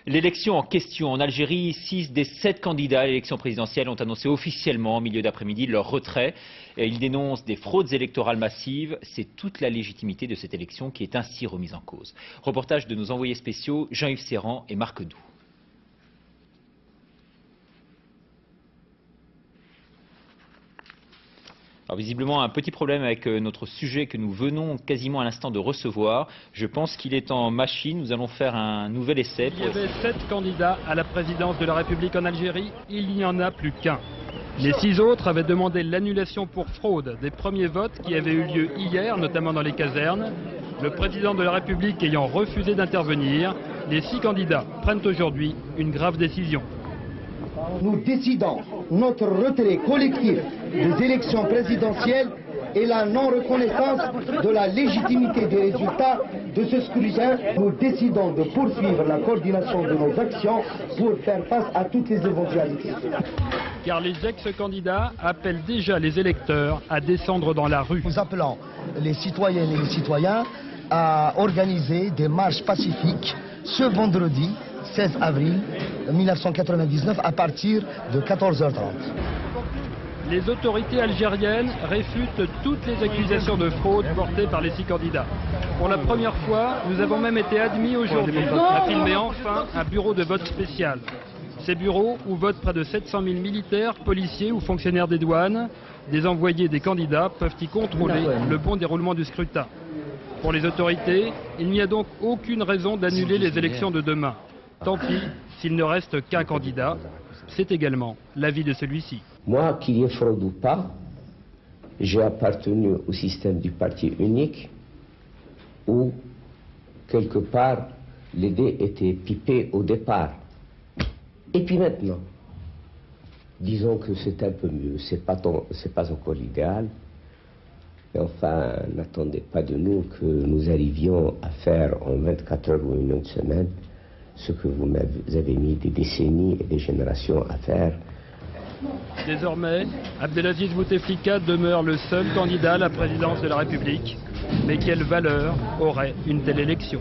L'élection en question en Algérie, 6 des 7 candidats à l'élection présidentielle ont annoncé officiellement en milieu d'après-midi leur retrait. Ils dénoncent des fraudes électorales massives. C'est toute la légitimité de cette élection qui est ainsi remise en cause. Reportage de nos envoyés spéciaux Jean-Yves Serrand et Marc Doux. Alors visiblement un petit problème avec notre sujet que nous venons quasiment à l'instant de recevoir. Je pense qu'il est en machine. Nous allons faire un nouvel essai. Il y avait 7 candidats à la présidence de la République en Algérie. Il n'y en a plus qu'un. Les 6 autres avaient demandé l'annulation pour fraude des premiers votes qui avaient eu lieu hier, notamment dans les casernes. Le président de la République ayant refusé d'intervenir, les 6 candidats prennent aujourd'hui une grave décision. Nous décidons notre retrait collectif des élections présidentielles et la non-reconnaissance de la légitimité des résultats de ce scrutin. Nous décidons de poursuivre la coordination de nos actions pour faire face à toutes les éventualités. Car les ex-candidats appellent déjà les électeurs à descendre dans la rue. Nous appelons les citoyennes et les citoyens à organiser des marches pacifiques ce vendredi 16 avril 1999 à partir de 14h30. Les autorités algériennes réfutent toutes les accusations de fraude portées par les 6 candidats. Pour la première fois, nous avons même été admis aujourd'hui à filmer enfin un bureau de vote spécial. Ces bureaux où votent près de 700 000 militaires, policiers ou fonctionnaires des douanes, des envoyés des candidats peuvent y contrôler le bon déroulement du scrutin. Pour les autorités, il n'y a donc aucune raison d'annuler les élections de demain. Tant pis s'il ne reste qu'un candidat, c'est également l'avis de celui-ci. Moi, qu'il y ait fraude ou pas, j'ai appartenu au système du parti unique où, quelque part, les dés étaient pipés au départ. Et puis maintenant, disons que c'est un peu mieux, c'est pas encore l'idéal, mais enfin, n'attendez pas de nous que nous arrivions à faire en 24 heures ou une semaine ce que vous avez mis des décennies et des générations à faire. Désormais, Abdelaziz Bouteflika demeure le seul candidat à la présidence de la République. Mais quelle valeur aurait une telle élection ?